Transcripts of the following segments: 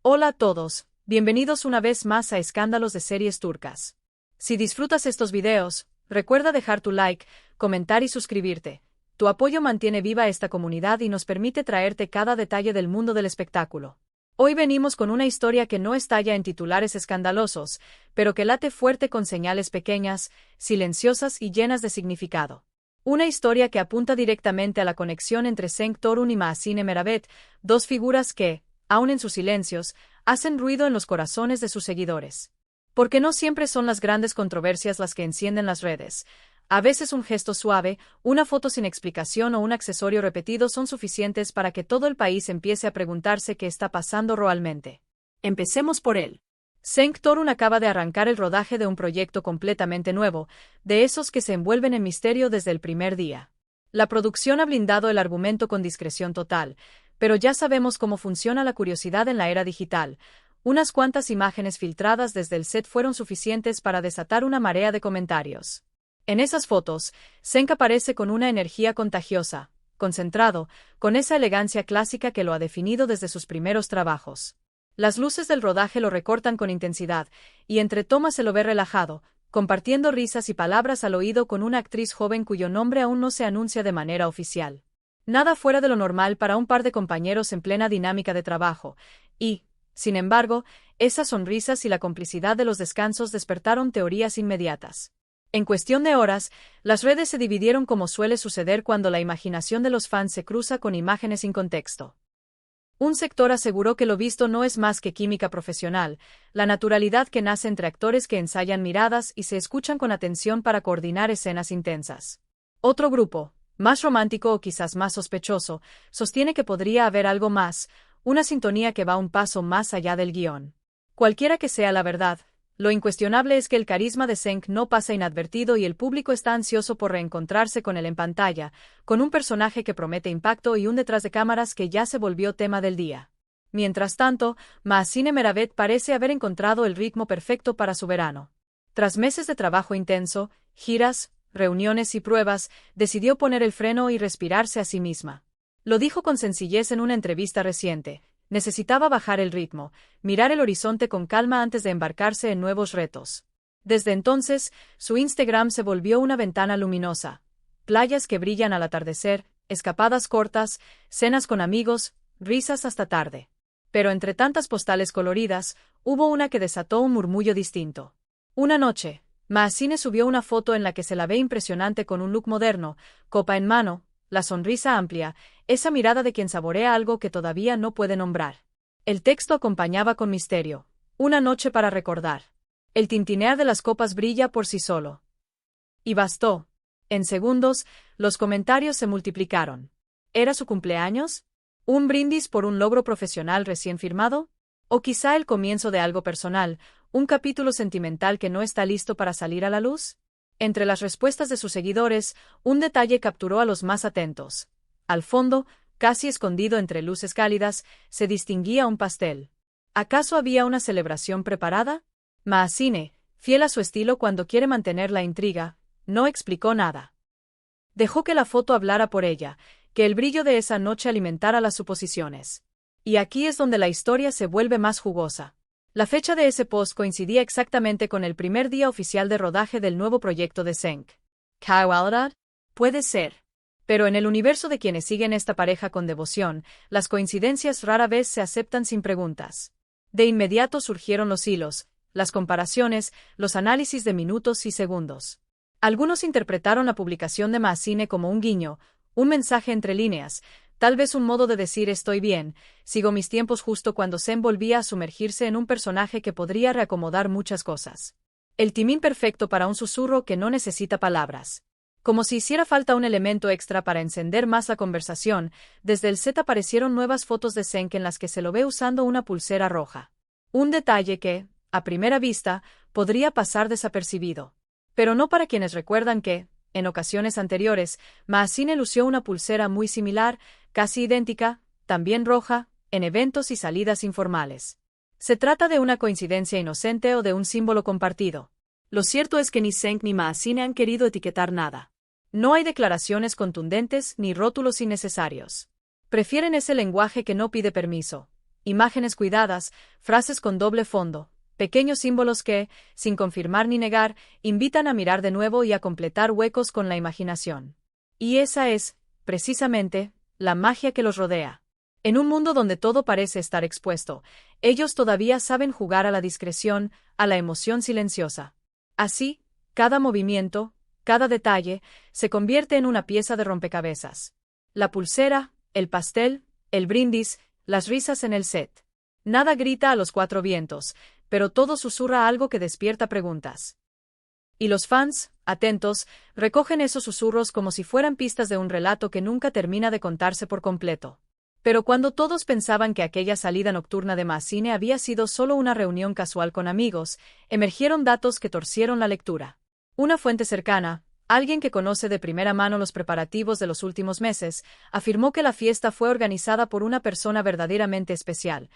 Hola a todos, bienvenidos una vez más a Escándalos de Series Turcas. Si disfrutas estos videos, recuerda dejar tu like, comentar y suscribirte. Tu apoyo mantiene viva esta comunidad y nos permite traerte cada detalle del mundo del espectáculo. Hoy venimos con una historia que no estalla en titulares escandalosos, pero que late fuerte con señales pequeñas, silenciosas y llenas de significado. Una historia que apunta directamente a la conexión entre Cenk Torun y Mahsine Meravet, dos figuras que, aun en sus silencios, hacen ruido en los corazones de sus seguidores. Porque no siempre son las grandes controversias las que encienden las redes. A veces un gesto suave, una foto sin explicación o un accesorio repetido son suficientes para que todo el país empiece a preguntarse qué está pasando realmente. Empecemos por él. Cenk Torun acaba de arrancar el rodaje de un proyecto completamente nuevo, de esos que se envuelven en misterio desde el primer día. La producción ha blindado el argumento con discreción total, pero ya sabemos cómo funciona la curiosidad en la era digital. Unas cuantas imágenes filtradas desde el set fueron suficientes para desatar una marea de comentarios. En esas fotos, Cenk aparece con una energía contagiosa, concentrado, con esa elegancia clásica que lo ha definido desde sus primeros trabajos. Las luces del rodaje lo recortan con intensidad, y entre tomas se lo ve relajado, compartiendo risas y palabras al oído con una actriz joven cuyo nombre aún no se anuncia de manera oficial. Nada fuera de lo normal para un par de compañeros en plena dinámica de trabajo, y, sin embargo, esas sonrisas y la complicidad de los descansos despertaron teorías inmediatas. En cuestión de horas, las redes se dividieron como suele suceder cuando la imaginación de los fans se cruza con imágenes sin contexto. Un sector aseguró que lo visto no es más que química profesional, la naturalidad que nace entre actores que ensayan miradas y se escuchan con atención para coordinar escenas intensas. Otro grupo, más romántico o quizás más sospechoso, sostiene que podría haber algo más, una sintonía que va un paso más allá del guión. Cualquiera que sea la verdad, lo incuestionable es que el carisma de Cenk no pasa inadvertido y el público está ansioso por reencontrarse con él en pantalla, con un personaje que promete impacto y un detrás de cámaras que ya se volvió tema del día. Mientras tanto, Mahsine Meravet parece haber encontrado el ritmo perfecto para su verano. Tras meses de trabajo intenso, giras, reuniones y pruebas, decidió poner el freno y respirarse a sí misma. Lo dijo con sencillez en una entrevista reciente. Necesitaba bajar el ritmo, mirar el horizonte con calma antes de embarcarse en nuevos retos. Desde entonces, su Instagram se volvió una ventana luminosa. Playas que brillan al atardecer, escapadas cortas, cenas con amigos, risas hasta tarde. Pero entre tantas postales coloridas, hubo una que desató un murmullo distinto. Una noche, Mahsine subió una foto en la que se la ve impresionante con un look moderno, copa en mano, la sonrisa amplia, esa mirada de quien saborea algo que todavía no puede nombrar. El texto acompañaba con misterio. Una noche para recordar. El tintinear de las copas brilla por sí solo. Y bastó. En segundos, los comentarios se multiplicaron. ¿Era su cumpleaños? ¿Un brindis por un logro profesional recién firmado? ¿O quizá el comienzo de algo personal, un capítulo sentimental que no está listo para salir a la luz? Entre las respuestas de sus seguidores, un detalle capturó a los más atentos. Al fondo, casi escondido entre luces cálidas, se distinguía un pastel. ¿Acaso había una celebración preparada? Mahsine, fiel a su estilo cuando quiere mantener la intriga, no explicó nada. Dejó que la foto hablara por ella, que el brillo de esa noche alimentara las suposiciones. Y aquí es donde la historia se vuelve más jugosa. La fecha de ese post coincidía exactamente con el primer día oficial de rodaje del nuevo proyecto de Cenk. ¿Casualidad? Puede ser. Pero en el universo de quienes siguen esta pareja con devoción, las coincidencias rara vez se aceptan sin preguntas. De inmediato surgieron los hilos, las comparaciones, los análisis de minutos y segundos. Algunos interpretaron la publicación de Mahsine como un guiño, un mensaje entre líneas, tal vez un modo de decir estoy bien, sigo mis tiempos justo cuando Cenk volvía a sumergirse en un personaje que podría reacomodar muchas cosas. El timing perfecto para un susurro que no necesita palabras. Como si hiciera falta un elemento extra para encender más la conversación, desde el set aparecieron nuevas fotos de Cenk en las que se lo ve usando una pulsera roja. Un detalle que, a primera vista, podría pasar desapercibido. Pero no para quienes recuerdan que, en ocasiones anteriores, Mahsine lució una pulsera muy similar, casi idéntica, también roja, en eventos y salidas informales. ¿Se trata de una coincidencia inocente o de un símbolo compartido? Lo cierto es que ni Cenk ni Mahsine han querido etiquetar nada. No hay declaraciones contundentes ni rótulos innecesarios. Prefieren ese lenguaje que no pide permiso. imágenes cuidadas, frases con doble fondo, pequeños símbolos que, sin confirmar ni negar, invitan a mirar de nuevo y a completar huecos con la imaginación. Y esa es, precisamente, la magia que los rodea. En un mundo donde todo parece estar expuesto, ellos todavía saben jugar a la discreción, a la emoción silenciosa. Así, cada movimiento, cada detalle, se convierte en una pieza de rompecabezas. La pulsera, el pastel, el brindis, las risas en el set. Nada grita a los cuatro vientos, pero todo susurra algo que despierta preguntas. Y los fans, atentos, recogen esos susurros como si fueran pistas de un relato que nunca termina de contarse por completo. Pero cuando todos pensaban que aquella salida nocturna de Mazzine había sido solo una reunión casual con amigos, emergieron datos que torcieron la lectura. Una fuente cercana, alguien que conoce de primera mano los preparativos de los últimos meses, afirmó que la fiesta fue organizada por una persona verdaderamente especial,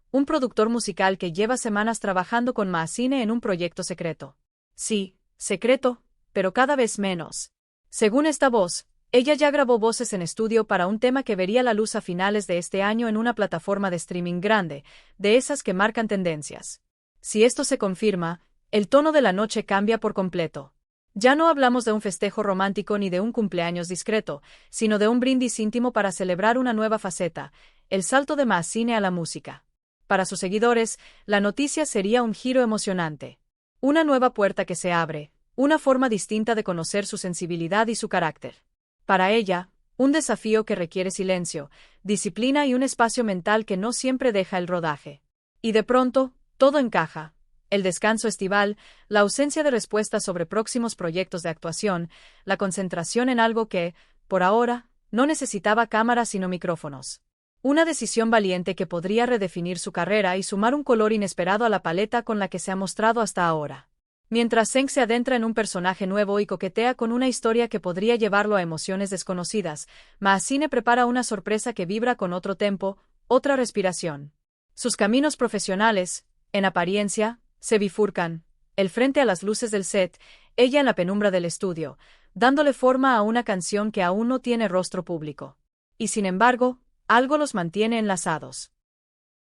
un productor musical que lleva semanas trabajando con Mazzine en un proyecto secreto. Sí, secreto, pero cada vez menos. Según esta voz, ella ya grabó voces en estudio para un tema que vería la luz a finales de este año en una plataforma de streaming grande, de esas que marcan tendencias. Si esto se confirma, el tono de la noche cambia por completo. Ya no hablamos de un festejo romántico ni de un cumpleaños discreto, sino de un brindis íntimo para celebrar una nueva faceta, el salto de Mazzine a la música. Para sus seguidores, la noticia sería un giro emocionante. Una nueva puerta que se abre, una forma distinta de conocer su sensibilidad y su carácter. Para ella, un desafío que requiere silencio, disciplina y un espacio mental que no siempre deja el rodaje. Y de pronto, todo encaja. El descanso estival, la ausencia de respuestas sobre próximos proyectos de actuación, la concentración en algo que, por ahora, no necesitaba cámaras sino micrófonos. Una decisión valiente que podría redefinir su carrera y sumar un color inesperado a la paleta con la que se ha mostrado hasta ahora. Mientras Zeng se adentra en un personaje nuevo y coquetea con una historia que podría llevarlo a emociones desconocidas, Mazzine prepara una sorpresa que vibra con otro tempo, otra respiración. Sus caminos profesionales, en apariencia, se bifurcan, él frente a las luces del set, ella en la penumbra del estudio, dándole forma a una canción que aún no tiene rostro público. Y sin embargo, algo los mantiene enlazados.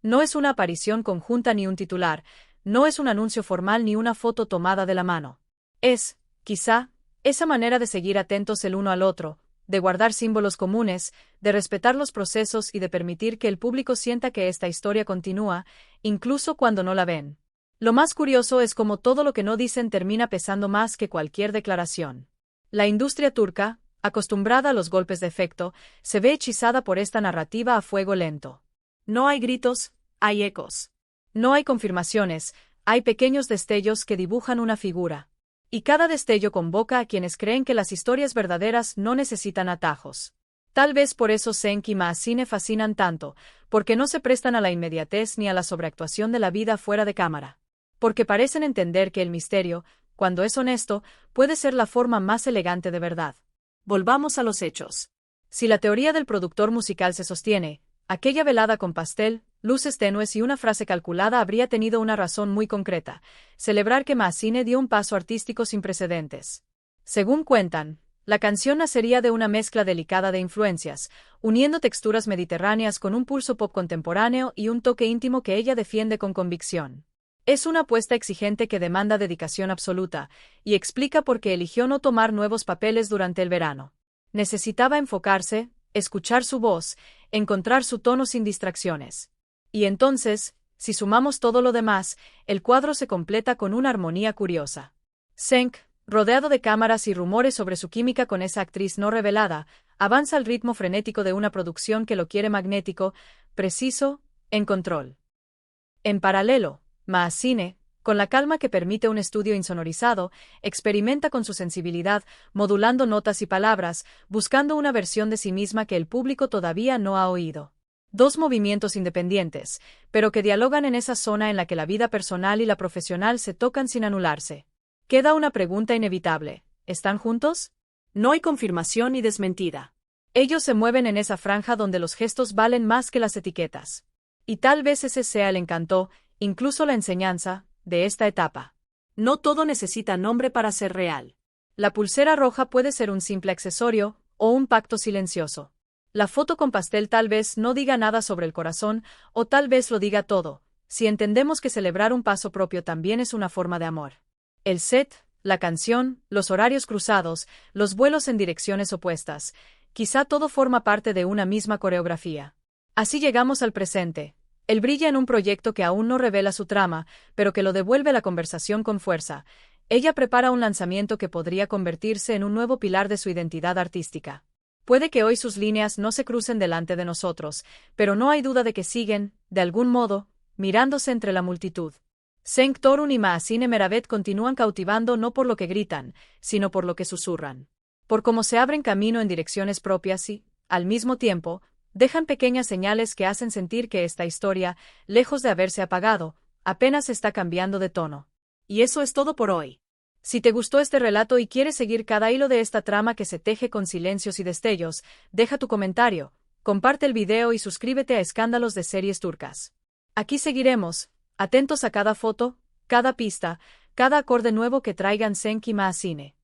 No es una aparición conjunta ni un titular, no es un anuncio formal ni una foto tomada de la mano. Es, quizá, esa manera de seguir atentos el uno al otro, de guardar símbolos comunes, de respetar los procesos y de permitir que el público sienta que esta historia continúa, incluso cuando no la ven. Lo más curioso es cómo todo lo que no dicen termina pesando más que cualquier declaración. La industria turca, acostumbrada a los golpes de efecto, se ve hechizada por esta narrativa a fuego lento. No hay gritos, hay ecos. No hay confirmaciones, hay pequeños destellos que dibujan una figura. Y cada destello convoca a quienes creen que las historias verdaderas no necesitan atajos. Tal vez por eso Zeng y Mazzine fascinan tanto, porque no se prestan a la inmediatez ni a la sobreactuación de la vida fuera de cámara. Porque parecen entender que el misterio, cuando es honesto, puede ser la forma más elegante de verdad. Volvamos a los hechos. Si la teoría del productor musical se sostiene, aquella velada con pastel, luces tenues y una frase calculada habría tenido una razón muy concreta: celebrar que Mazzine dio un paso artístico sin precedentes. Según cuentan, la canción nacería de una mezcla delicada de influencias, uniendo texturas mediterráneas con un pulso pop contemporáneo y un toque íntimo que ella defiende con convicción. Es una apuesta exigente que demanda dedicación absoluta, y explica por qué eligió no tomar nuevos papeles durante el verano. Necesitaba enfocarse, escuchar su voz, encontrar su tono sin distracciones. Y entonces, si sumamos todo lo demás, el cuadro se completa con una armonía curiosa. Zeng, rodeado de cámaras y rumores sobre su química con esa actriz no revelada, avanza al ritmo frenético de una producción que lo quiere magnético, preciso, en control. En paralelo, Mazzine, con la calma que permite un estudio insonorizado, experimenta con su sensibilidad, modulando notas y palabras, buscando una versión de sí misma que el público todavía no ha oído. Dos movimientos independientes, pero que dialogan en esa zona en la que la vida personal y la profesional se tocan sin anularse. Queda una pregunta inevitable: ¿están juntos? No hay confirmación ni desmentida. Ellos se mueven en esa franja donde los gestos valen más que las etiquetas. Y tal vez ese sea el encanto, incluso la enseñanza, de esta etapa. No todo necesita nombre para ser real. La pulsera roja puede ser un simple accesorio, o un pacto silencioso. La foto con pastel tal vez no diga nada sobre el corazón, o tal vez lo diga todo, si entendemos que celebrar un paso propio también es una forma de amor. El set, la canción, los horarios cruzados, los vuelos en direcciones opuestas, quizá todo forma parte de una misma coreografía. Así llegamos al presente. Él brilla en un proyecto que aún no revela su trama, pero que lo devuelve la conversación con fuerza. Ella prepara un lanzamiento que podría convertirse en un nuevo pilar de su identidad artística. Puede que hoy sus líneas no se crucen delante de nosotros, pero no hay duda de que siguen, de algún modo, mirándose entre la multitud. Cenk Torun y Mahsine Meravet continúan cautivando no por lo que gritan, sino por lo que susurran. Por cómo se abren camino en direcciones propias y, al mismo tiempo, dejan pequeñas señales que hacen sentir que esta historia, lejos de haberse apagado, apenas está cambiando de tono. Y eso es todo por hoy. Si te gustó este relato y quieres seguir cada hilo de esta trama que se teje con silencios y destellos, deja tu comentario, comparte el video y suscríbete a Escándalos de Series Turcas. Aquí seguiremos, atentos a cada foto, cada pista, cada acorde nuevo que traigan Cenk y Mahsine.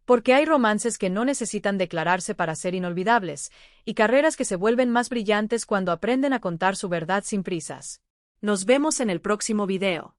Porque hay romances que no necesitan declararse para ser inolvidables, y carreras que se vuelven más brillantes cuando aprenden a contar su verdad sin prisas. Nos vemos en el próximo video.